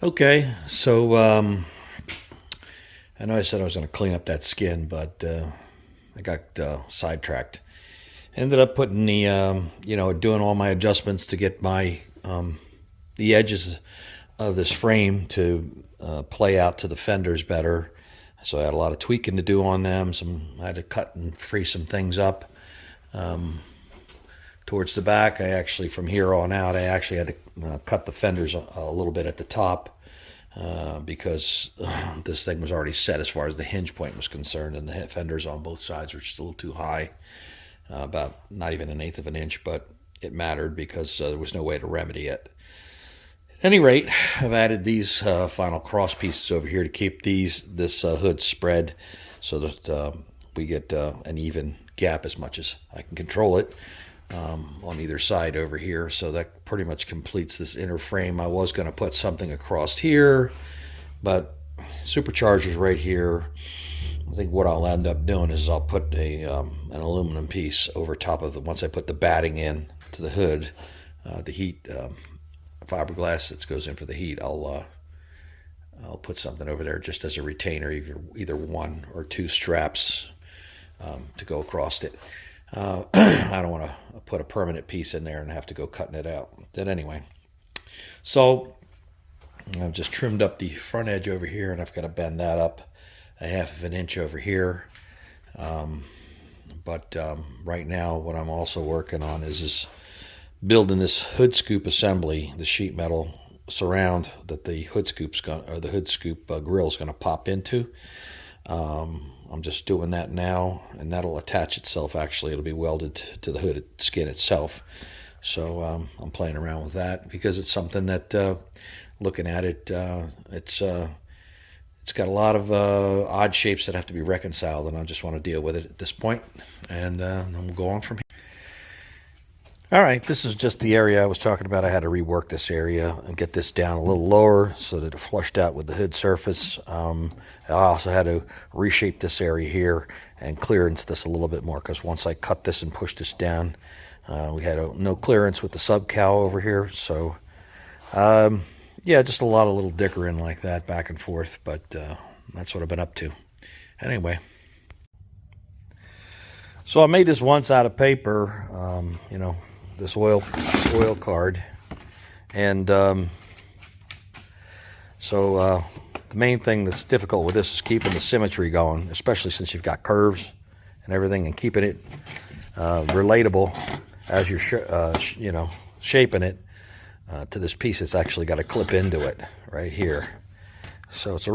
Okay, so I know I said I was going to clean up that skin, but I got sidetracked. Ended up putting the, doing all my adjustments to get my the edges of this frame to play out to the fenders better. So I had a lot of tweaking to do on them. I had to cut and free some things up. Towards the back, from here on out, I actually had to cut the fenders a little bit at the top because this thing was already set as far as the hinge point was concerned, and the fenders on both sides were just a little too high, about not even an eighth of an inch, but it mattered because there was no way to remedy it. At any rate, I've added these final cross pieces over here to keep this hood spread so that we get an even gap as much as I can control it on either side over here. So that pretty much completes this inner frame. I was going to put something across here, but supercharger's right here. I think what I'll end up doing is I'll put an aluminum piece over top of once I put the batting in to the hood, the heat fiberglass that goes in for the heat. I'll put something over there just as a retainer, either one or two straps to go across it. I don't want to put a permanent piece in there and have to go cutting it out. But anyway, so I've just trimmed up the front edge over here, and I've got to bend that up a half of an inch over here. But right now, what I'm also working on is building this hood scoop assembly, the sheet metal surround that the hood scoop grill is going to pop into. I'm just doing that now, and that'll attach itself. Actually, it'll be welded to the hood skin itself. So I'm playing around with that because it's something that, looking at it, it's got a lot of odd shapes that have to be reconciled, and I just want to deal with it at this point, and then we'll go on from here. All right, this is just the area I was talking about. I had to rework this area and get this down a little lower so that it flushed out with the hood surface. I also had to reshape this area here and clearance this a little bit more because once I cut this and pushed this down, we had no clearance with the sub-cowl over here. So, yeah, just a lot of little dickering like that back and forth, but that's what I've been up to. Anyway. So I made this once out of paper, this oil card, and so the main thing that's difficult with this is keeping the symmetry going, especially since you've got curves and everything, and keeping it relatable as you're shaping it to this piece. It's actually got to clip into it right here. So this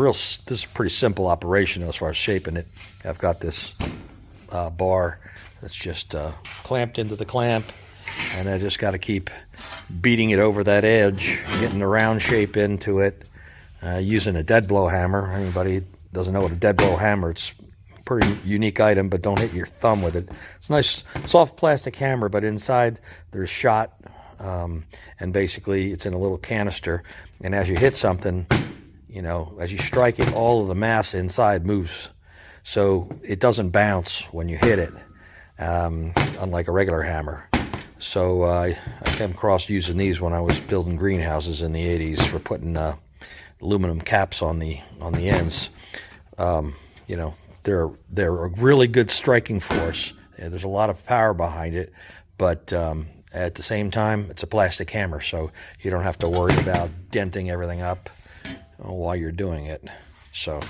is a pretty simple operation as far as shaping it. I've got this bar that's just clamped into the clamp, and I just got to keep beating it over that edge, getting the round shape into it, using a dead blow hammer. Anybody doesn't know what a dead blow hammer, it's a pretty unique item, but don't hit your thumb with it. It's a nice soft plastic hammer, but inside there's shot, and basically it's in a little canister, and as you hit something, as you strike it, all of the mass inside moves, so it doesn't bounce when you hit it, unlike a regular hammer. So I came across using these when I was building greenhouses in the 80s for putting aluminum caps on the ends. They're a really good striking force. There's a lot of power behind it, but at the same time, it's a plastic hammer, so you don't have to worry about denting everything up while you're doing it. So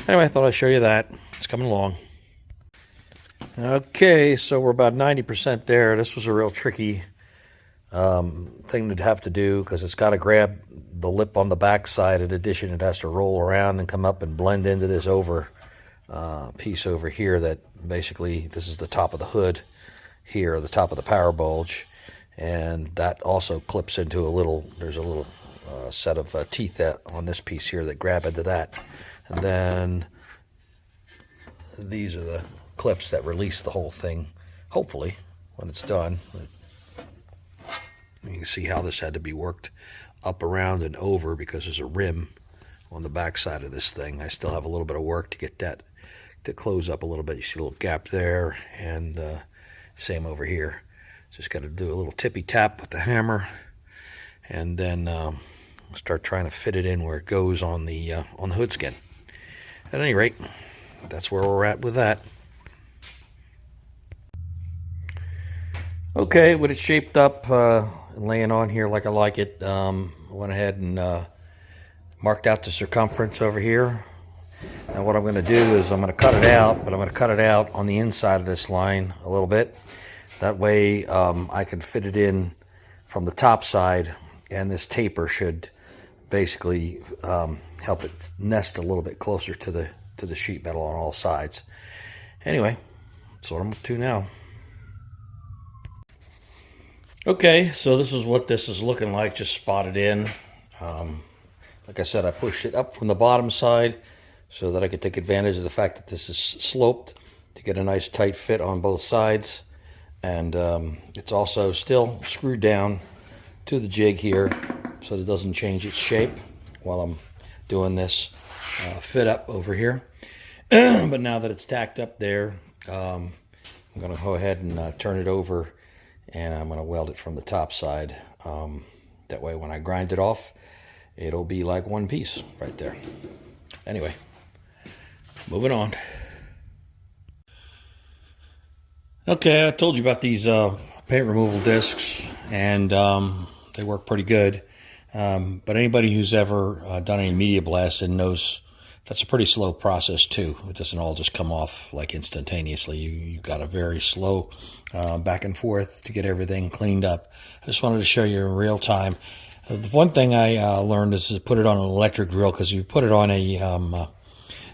anyway, I thought I'd show you that. It's coming along. Okay, so we're about 90% there. This was a real tricky thing to have to do because it's got to grab the lip on the back side. In addition, it has to roll around and come up and blend into this piece over here that basically, this is the top of the hood here, the top of the power bulge, and that also clips into there's a little set of teeth on this piece here that grab into that. And then these are the clips that release the whole thing, hopefully, when it's done. You can see how this had to be worked up, around, and over because there's a rim on the back side of this thing. I still have a little bit of work to get that to close up a little bit. You see a little gap there, and same over here. Just got to do a little tippy tap with the hammer, and then start trying to fit it in where it goes on the hood skin. At any rate, that's where we're at with that. Okay, with it shaped up and laying on here like I like it, I went ahead and marked out the circumference over here. Now what I'm going to do is I'm going to cut it out, but I'm going to cut it out on the inside of this line a little bit. That way I can fit it in from the top side, and this taper should basically help it nest a little bit closer to the sheet metal on all sides. Anyway, that's what I'm up to now. Okay, so this is what this is looking like, just spotted in. Like I said, I pushed it up from the bottom side so that I could take advantage of the fact that this is sloped to get a nice tight fit on both sides. And it's also still screwed down to the jig here so that it doesn't change its shape while I'm doing this fit up over here. But now that it's tacked up there, I'm going to go ahead and turn it over, and I'm going to weld it from the top side. That way when I grind it off, it'll be like one piece right there. Anyway, moving on. Okay, I told you about these paint removal discs, and they work pretty good. But anybody who's ever done any media blasting knows that's a pretty slow process too. It doesn't all just come off like instantaneously. You've got a very slow back and forth to get everything cleaned up. I just wanted to show you in real time. The one thing I learned is to put it on an electric drill, because you put it on a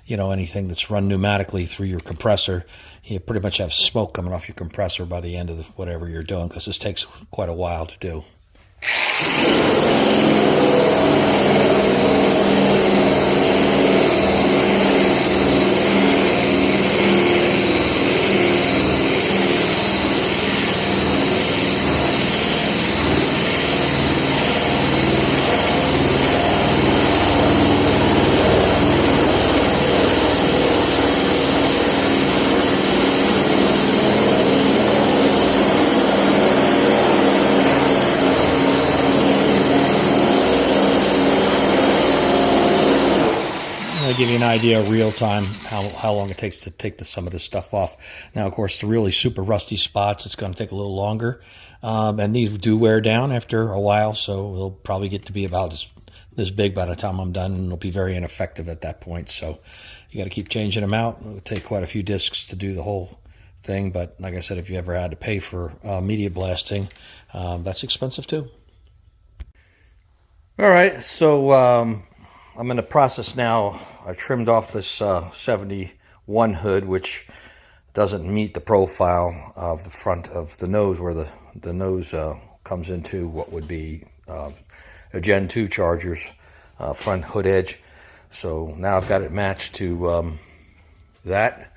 anything that's run pneumatically through your compressor, you pretty much have smoke coming off your compressor by the end of whatever you're doing, because this takes quite a while to do. To give you an idea of real time how long it takes to take some of this stuff off. Now, of course, the really super rusty spots, it's going to take a little longer, and these do wear down after a while, so they'll probably get to be about this big by the time I'm done, and it'll be very ineffective at that point. So you got to keep changing them out. It'll take quite a few discs to do the whole thing, but like I said, if you ever had to pay for media blasting, that's expensive too. All right, so I'm in the process now. I trimmed off this 71 hood, which doesn't meet the profile of the front of the nose, where the nose comes into what would be a Gen 2 Charger's front hood edge. So now I've got it matched to that.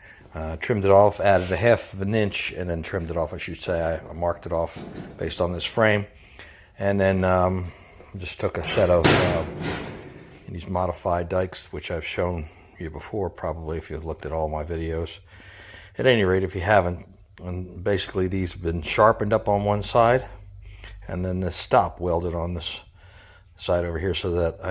Trimmed it off, added a 1/2 inch, and then trimmed it off, I should say. I marked it off based on this frame. And then just took a set of these modified dikes, which I've shown you before, probably, if you've looked at all my videos. At any rate, if you haven't, and basically these have been sharpened up on one side, and then this stop welded on this side over here, so that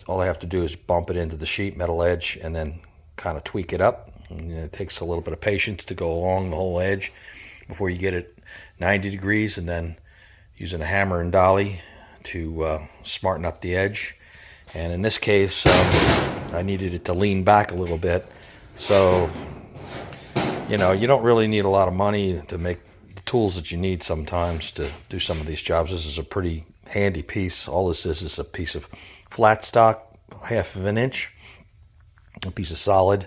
all I have to do is bump it into the sheet metal edge and then kind of tweak it up. And it takes a little bit of patience to go along the whole edge before you get it 90 degrees, and then using a hammer and dolly to smarten up the edge. And in this case, I needed it to lean back a little bit. So, you don't really need a lot of money to make the tools that you need sometimes to do some of these jobs. This is a pretty handy piece. All this is a piece of flat stock, 1/2 inch, a piece of solid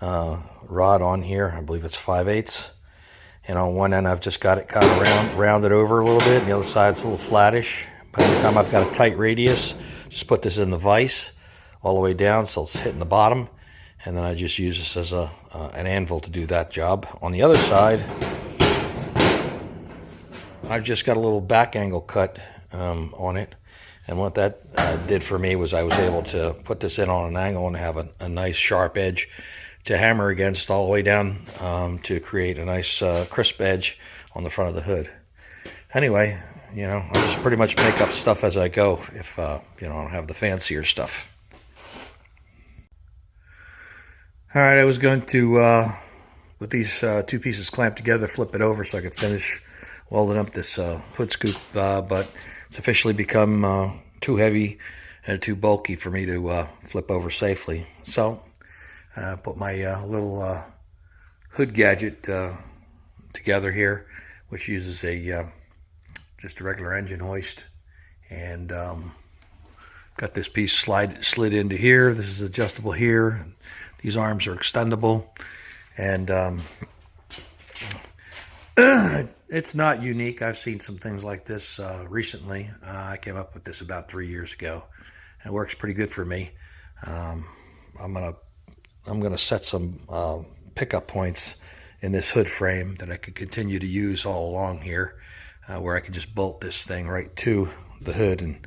rod on here. I believe it's 5/8. And on one end, I've just got it kind of rounded over a little bit. And the other side's a little flattish. By the time I've got a tight radius, just put this in the vise all the way down so it's hitting the bottom, and then I just use this as an anvil to do that job. On the other side, I've just got a little back angle cut on it, and what that did for me was I was able to put this in on an angle and have a nice sharp edge to hammer against all the way down to create a nice crisp edge on the front of the hood. Anyway, you know, I just pretty much make up stuff as I go if, you know, I don't have the fancier stuff. All right, I was going to, with these two pieces clamped together, flip it over so I could finish welding up this hood scoop, but it's officially become too heavy and too bulky for me to flip over safely. So I put my little hood gadget together here, which uses a just a regular engine hoist, and got this piece slid into here. This is adjustable here. These arms are extendable, and it's not unique. I've seen some things like this recently. I came up with this about 3 years ago, and it works pretty good for me. I'm gonna set some pickup points in this hood frame that I could continue to use all along here, where I can just bolt this thing right to the hood and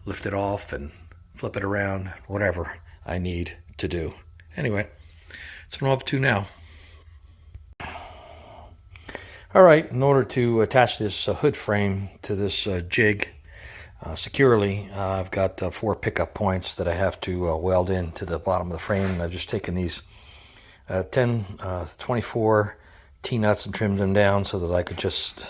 lift it off and flip it around, whatever I need to do. Anyway, that's what I'm up to now. All right, in order to attach this hood frame to this jig securely, I've got 4 pickup points that I have to weld in to the bottom of the frame. I've just taken these 24 T-nuts and trimmed them down so that I could just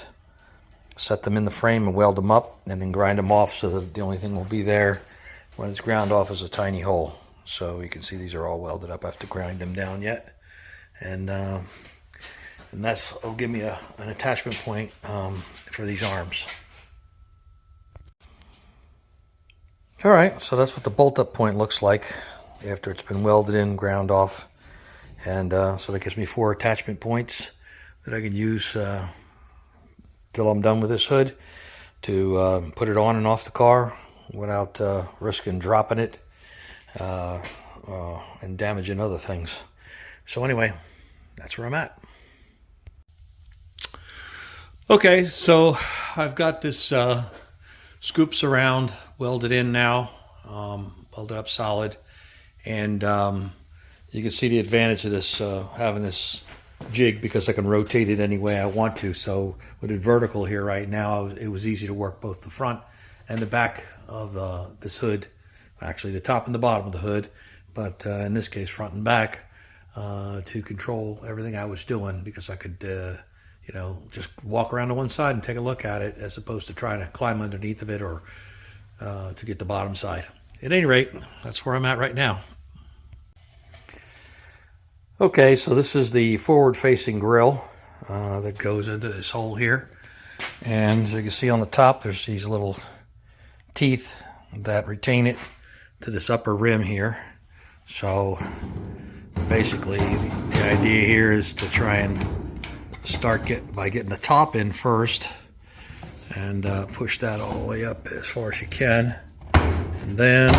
set them in the frame and weld them up and then grind them off, so that the only thing will be there when it's ground off is a tiny hole. So you can see these are all welded up. I have to grind them down yet. And that'll give me an attachment point for these arms. All right, so that's what the bolt-up point looks like after it's been welded in, ground off. And so that gives me 4 attachment points that I can use till I'm done with this hood to put it on and off the car without risking dropping it and damaging other things. So anyway, that's where I'm at. Okay, so I've got this scoop surround welded in now, welded up solid, and you can see the advantage of this, having this jig, because I can rotate it any way I want to. So with it vertical here right now, it was easy to work both the front and the back of this hood, actually the top and the bottom of the hood, but in this case front and back, to control everything I was doing, because I could you know, just walk around to one side and take a look at it, as opposed to trying to climb underneath of it or to get the bottom side. At any rate, that's where I'm at right now. Okay, so this is the forward-facing grill that goes into this hole here. And as you can see on the top, there's these little teeth that retain it to this upper rim here. So basically, the idea here is to try and start by getting the top in first, and push that all the way up as far as you can. And then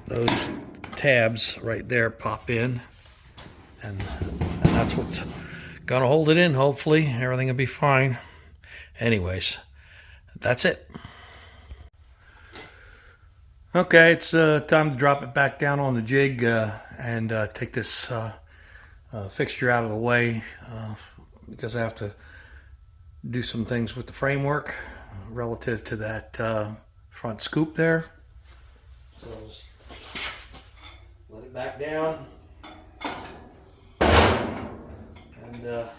those tabs right there pop in, and that's what's gonna hold it in. Hopefully everything will be fine. Anyways, that's it. Okay, it's time to drop it back down on the jig and take this fixture out of the way, because I have to do some things with the framework relative to that front scoop there. So I'll just let it back down and go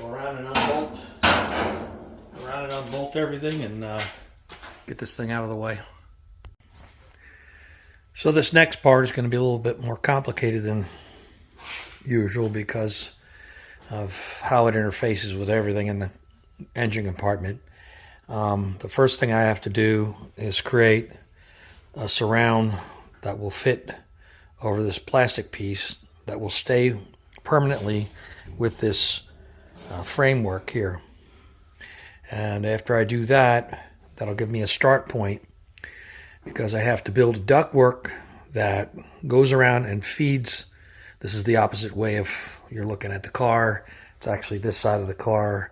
around and unbolt everything, and get this thing out of the way. So this next part is going to be a little bit more complicated than usual because of how it interfaces with everything in the engine compartment. The first thing I have to do is create a surround that will fit over this plastic piece that will stay permanently with this framework here. And after I do that, that'll give me a start point, because I have to build a ductwork that goes around and feeds. This is the opposite way if you're looking at the car. It's actually this side of the car,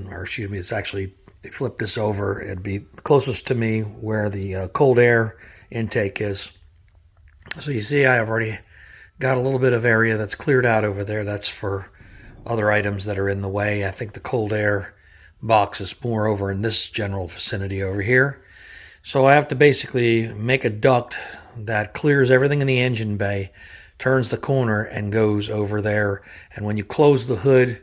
or excuse me, it's actually, flip this over, it'd be closest to me where the cold air intake is. So you see I've already got a little bit of area that's cleared out over there. That's for other items that are in the way. I think the cold air box is more over in this general vicinity over here. So I have to basically make a duct that clears everything in the engine bay, turns the corner, and goes over there. And when you close the hood,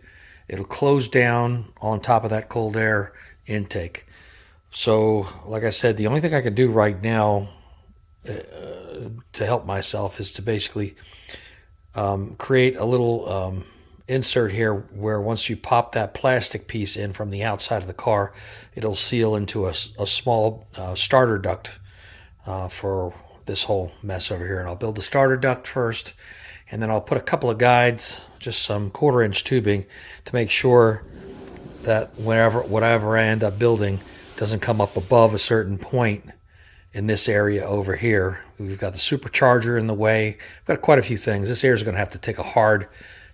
it'll close down on top of that cold air intake. So, like I said, the only thing I can do right now to help myself is to basically create a little insert here where once you pop that plastic piece in from the outside of the car, it'll seal into a small starter duct for this whole mess over here. And I'll build the starter duct first, and then I'll put a couple of guides, just some 1/4-inch tubing, to make sure that whatever I end up building doesn't come up above a certain point in this area over here. We've got the supercharger in the way. We've got quite a few things. This air is going to have to take a hard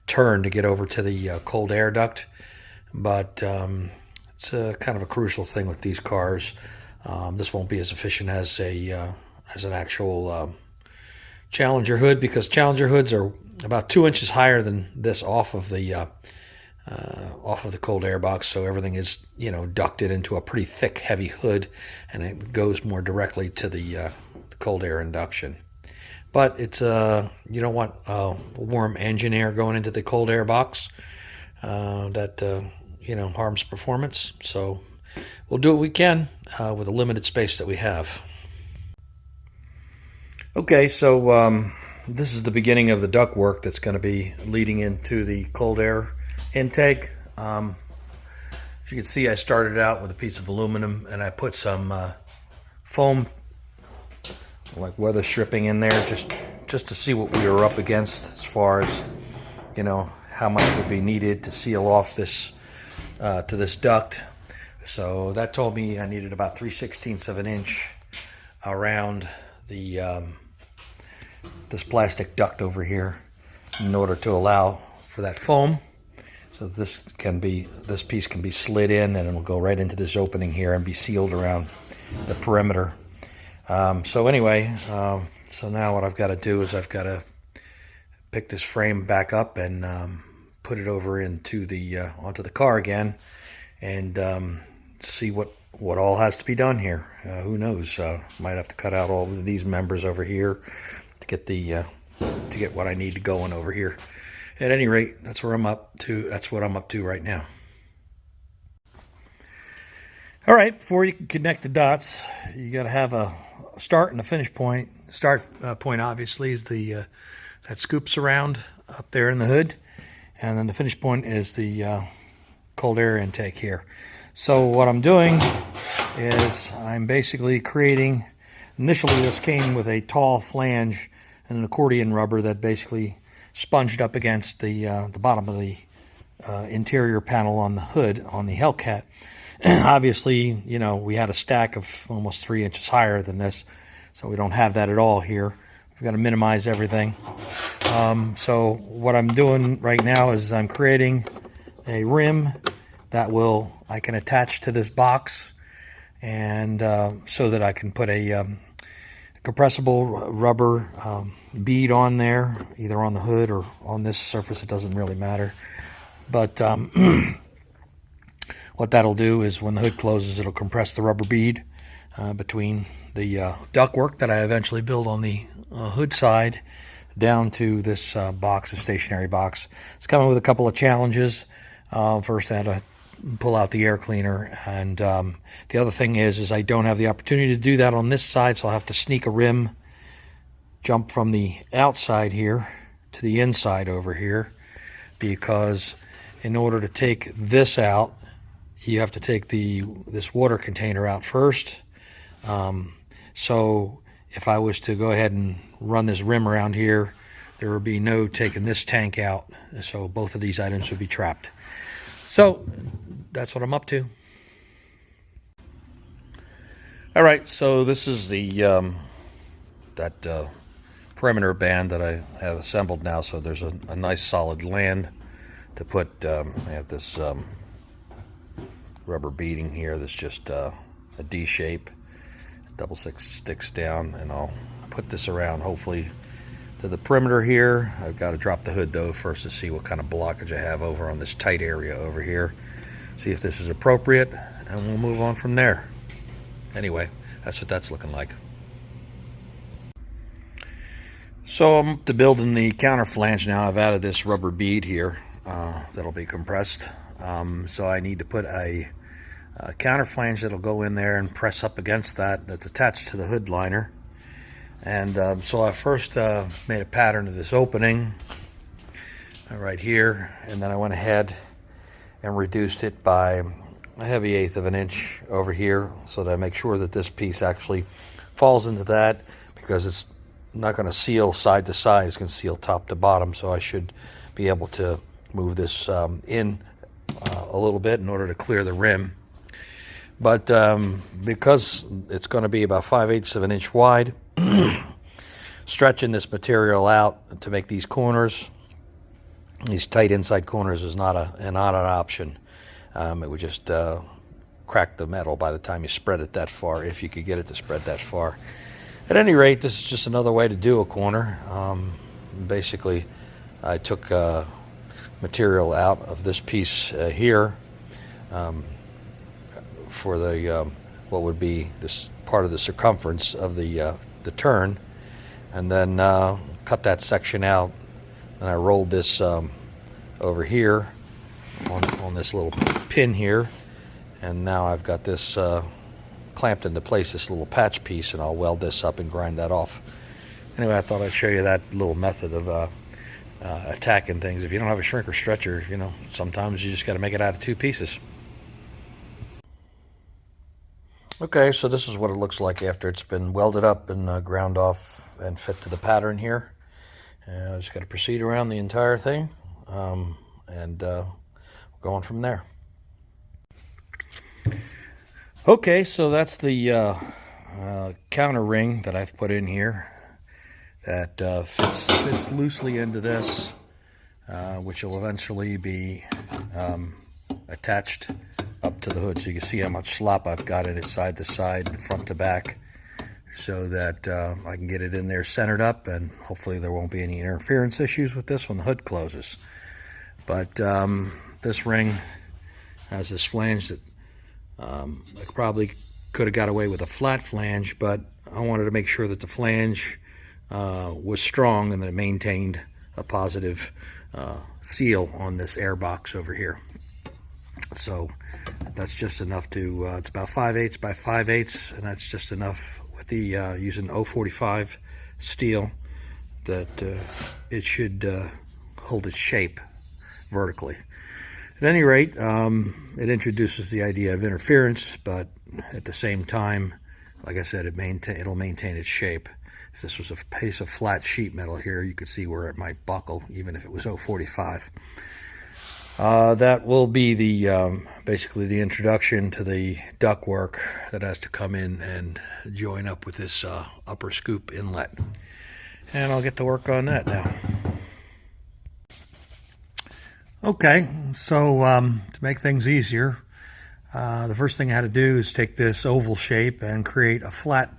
turn to get over to the cold air duct, but it's kind of a crucial thing with these cars. This won't be as efficient as an actual Challenger hood, because Challenger hoods are about 2 inches higher than this off of the cold air box, so everything is, you know, ducted into a pretty thick, heavy hood, and it goes more directly to the cold air induction. But it's you don't want warm engine air going into the cold air box that you know, harms performance. So we'll do what we can with the limited space that we have. Okay, so this is the beginning of the duct work that's going to be leading into the cold air intake. As you can see, I started out with a piece of aluminum, and I put some foam, like weather stripping, in there just to see what we were up against as far as, you know, how much would be needed to seal off this to this duct. So that told me I needed about 3/16 of an inch around the this plastic duct over here in order to allow for that foam. So this piece can be slid in, and it'll go right into this opening here and be sealed around the perimeter. So anyway, so now what I've got to do is I've got to pick this frame back up and put it over into the onto the car again, and see what all has to be done here. Who knows? Might have to cut out all of these members over here to get the to get what I need to going over here. At any rate, that's where I'm up to. That's what I'm up to right now. All right, before you can connect the dots, you got to have a start and a finish point. Start point obviously is the that scoops around up there in the hood, and then the finish point is the cold air intake here. So what I'm doing is I'm basically creating. Initially, this came with a tall flange and an accordion rubber that basically sponged up against the bottom of the interior panel on the hood on the Hellcat. Obviously, you know, we had a stack of almost 3 inches higher than this, so we don't have that at all here. We've got to minimize everything. So what I'm doing right now is I'm creating a rim that I can attach to this box, and so that I can put a compressible rubber bead on there, either on the hood or on this surface. It doesn't really matter. But what that'll do is when the hood closes, it'll compress the rubber bead between the ductwork that I eventually build on the hood side down to this box, a stationary box. It's coming with a couple of challenges. First, I had to pull out the air cleaner, and the other thing is I don't have the opportunity to do that on this side, so I'll have to sneak a rim, jump from the outside here to the inside over here, because in order to take this out, you have to take this water container out first. So if I was to go ahead and run this rim around here, there would be no taking this tank out, so both of these items would be trapped. So that's what I'm up to. All right, so this is the perimeter band that I have assembled now. So there's a nice solid land to put. I have this rubber beading here that's just a D shape, double sticks down, and I'll put this around hopefully to the perimeter here. I've got to drop the hood though first to see what kind of blockage I have over on this tight area over here. see if this is appropriate, and we'll move on from there. Anyway, that's what that's looking like. So I'm up to building the counter flange now. I've added this rubber bead here that'll be compressed. So I need to put a counter flange that'll go in there and press up against that's attached to the hood liner. And so I first made a pattern of this opening right here, and then I went ahead and reduced it by a heavy 1/8 of an inch over here, so that I make sure that this piece actually falls into that, because it's not going to seal side to side, it's going to seal top to bottom. So I should be able to move this in a little bit in order to clear the rim. But because it's going to be about 5/8 of an inch wide, stretching this material out to make these corners, these tight inside corners, is not an option. It would just crack the metal by the time you spread it that far, if you could get it to spread that far. At any rate, this is just another way to do a corner. Basically, I took material out of this piece here for the what would be this part of the circumference of the turn, and then cut that section out, and I rolled this over here on this little pin here, and now I've got this clamped into place, this little patch piece, and I'll weld this up and grind that off. Anyway, I thought I'd show you that little method of attacking things. If you don't have a shrink or stretcher, you know, sometimes you just got to make it out of 2 pieces. Okay, so this is what it looks like after it's been welded up and ground off and fit to the pattern here. I just got to proceed around the entire thing, and go on from there. Okay, so that's the counter ring that I've put in here that fits loosely into this, which will eventually be attached up to the hood. So you can see how much slop I've got in it side to side and front to back, so that I can get it in there centered up, and hopefully there won't be any interference issues with this when the hood closes. But this ring has this flange that I probably could have got away with a flat flange, but I wanted to make sure that the flange was strong and that it maintained a positive seal on this airbox over here. So that's just enough to, it's about 5/8 by 5/8, and that's just enough with the using 045 steel that it should hold its shape vertically. At any rate, it introduces the idea of interference, but at the same time, like I said, it'll maintain its shape. If this was a piece of flat sheet metal here, you could see where it might buckle, even if it was 045. That will be the basically the introduction to the duct work that has to come in and join up with this upper scoop inlet. And I'll get to work on that now. Okay, so to make things easier, the first thing I had to do is take this oval shape and create a flat,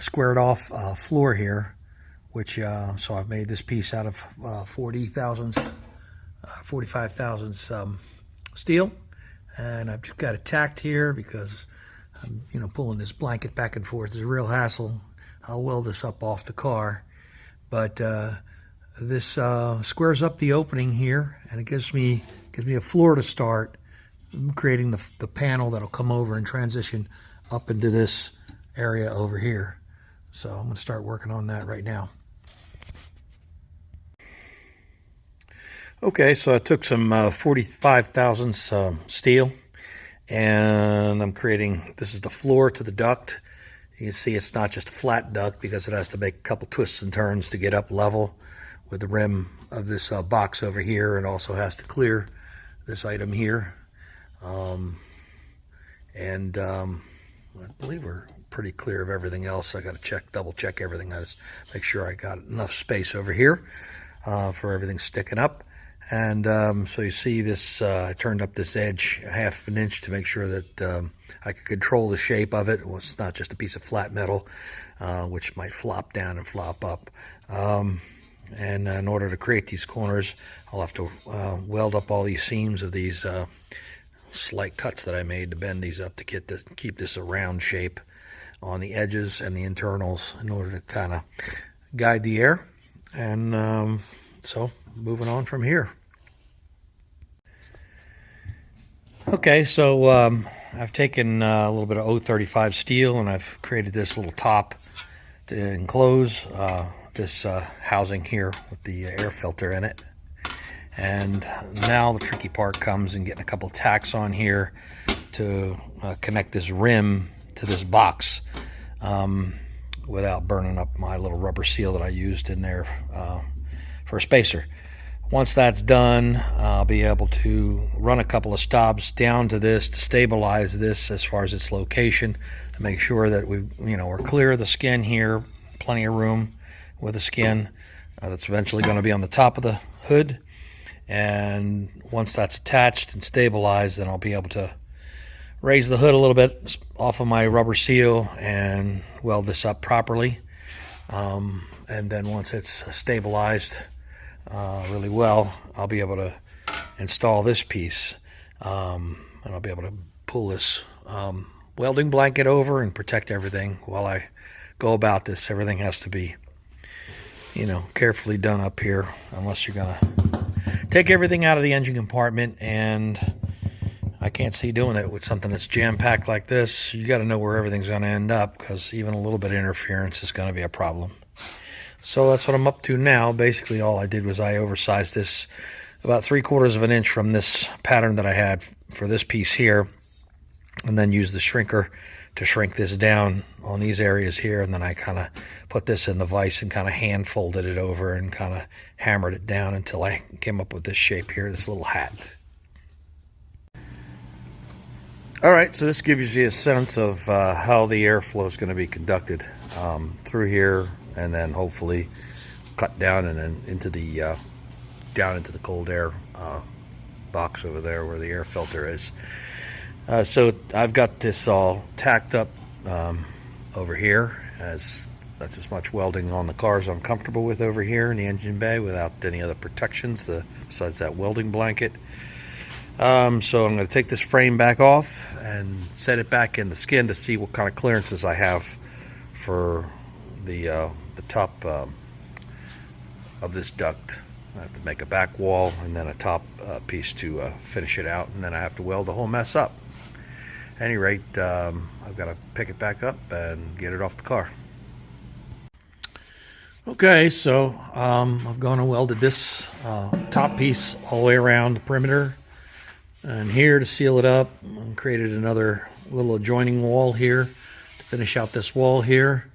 squared off floor here, which, so I've made this piece out of 45 thousandths steel, and I've just got it tacked here because I'm, pulling this blanket back and forth is a real hassle. I'll weld this up off the car, but this squares up the opening here, and it gives me a floor to start. I'm creating the panel that'll come over and transition up into this area over here. So I'm going to start working on that right now. Okay, so I took some 45 thousandths steel, and I'm creating, this is the floor to the duct. You can see it's not just a flat duct because it has to make a couple twists and turns to get up level with the rim of this box over here. It also has to clear this item here. I believe we're pretty clear of everything else. I got to double check everything. I just make sure I got enough space over here for everything sticking up. And so you see this, I turned up this edge 1/2 an inch to make sure that I could control the shape of it. Well, it's not just a piece of flat metal, which might flop down and flop up. And in order to create these corners, I'll have to weld up all these seams of these slight cuts that I made to bend these up to keep this a round shape on the edges and the internals in order to kind of guide the air. And so moving on from here. Okay, so I've taken a little bit of 035 steel and I've created this little top to enclose this housing here with the air filter in it. And now the tricky part comes in getting a couple tacks on here to connect this rim to this box without burning up my little rubber seal that I used in there for a spacer. Once that's done, I'll be able to run a couple of stobs down to this to stabilize this as far as its location, to make sure that we're clear of the skin here, plenty of room with the skin that's eventually going to be on the top of the hood. And once that's attached and stabilized, then I'll be able to raise the hood a little bit off of my rubber seal and weld this up properly. And then once it's stabilized really well, I'll be able to install this piece, and I'll be able to pull this welding blanket over and protect everything while I go about this. Everything has to be, carefully done up here, unless you're gonna take everything out of the engine compartment, and I can't see doing it with something that's jam-packed like this. You got to know where everything's going to end up, because even a little bit of interference is going to be a problem. So that's what I'm up to now. Basically, all I did was I oversized this about 3/4 of an inch from this pattern that I had for this piece here, and then used the shrinker to shrink this down on these areas here. And then I kind of put this in the vise and kind of hand folded it over and kind of hammered it down until I came up with this shape here, this little hat. All right, so this gives you a sense of how the airflow is going to be conducted through here, and then hopefully cut down and then into the down into the cold air box over there where the air filter is. So I've got this all tacked up over here, as that's as much welding on the car as I'm comfortable with over here in the engine bay without any other protections besides that welding blanket. So I'm going to take this frame back off and set it back in the skin to see what kind of clearances I have for the top of this duct. I have to make a back wall and then a top piece to finish it out, and then I have to weld the whole mess up. At any rate, I've got to pick it back up and get it off the car. Okay, so I've gone and welded this top piece all the way around the perimeter and here to seal it up, and created another little adjoining wall here to finish out this wall here.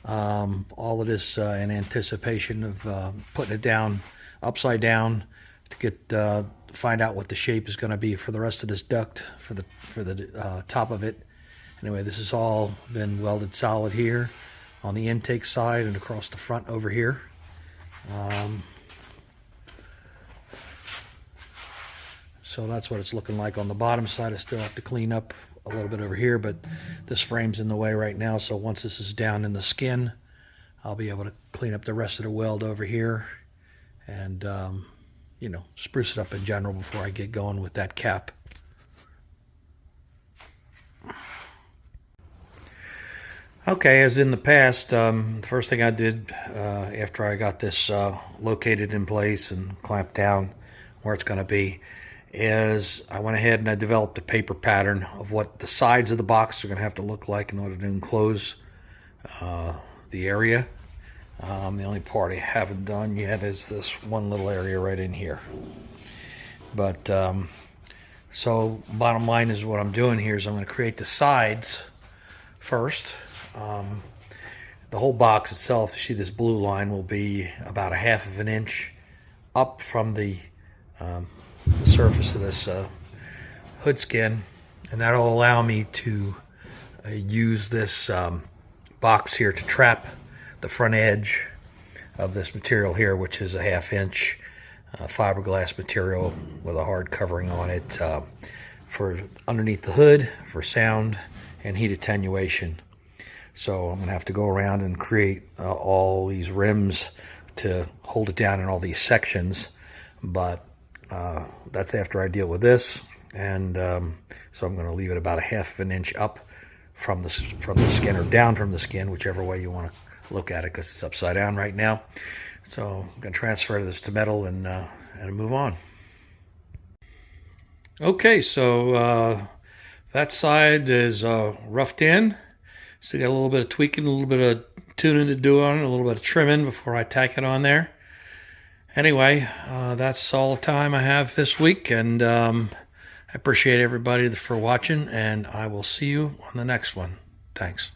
All of this in anticipation of putting it down upside down to find out what the shape is going to be for the rest of this duct for the top of it. Anyway, this has all been welded solid here on the intake side and across the front over here. So that's what it's looking like on the bottom side. I still have to clean up a little bit over here, but this frame's in the way right now, so once this is down in the skin, I'll be able to clean up the rest of the weld over here and spruce it up in general before I get going with that cap. Okay, as in the past, the first thing I did after I got this located in place and clamped down where it's going to be is I went ahead and I developed a paper pattern of what the sides of the box are going to have to look like in order to enclose the area. The only part I haven't done yet is this one little area right in here. But so bottom line is what I'm doing here is I'm going to create the sides first. The whole box itself, you see this blue line, will be about 1/2 of an inch up from the surface of this hood skin, and that'll allow me to use this box here to trap the front edge of this material here, which is a 1/2 inch fiberglass material with a hard covering on it for underneath the hood for sound and heat attenuation. So I'm going to have to go around and create all these rims to hold it down in all these sections, but that's after I deal with this. and so I'm going to leave it about a half of an inch up from the skin, or down from the skin, whichever way you want to look at it, because it's upside down right now. So I'm going to transfer this to metal and move on. Okay, so that side is roughed in. So got a little bit of tweaking, a little bit of tuning to do on it, a little bit of trimming before I tack it on there. Anyway, that's all the time I have this week, and I appreciate everybody for watching, and I will see you on the next one. Thanks.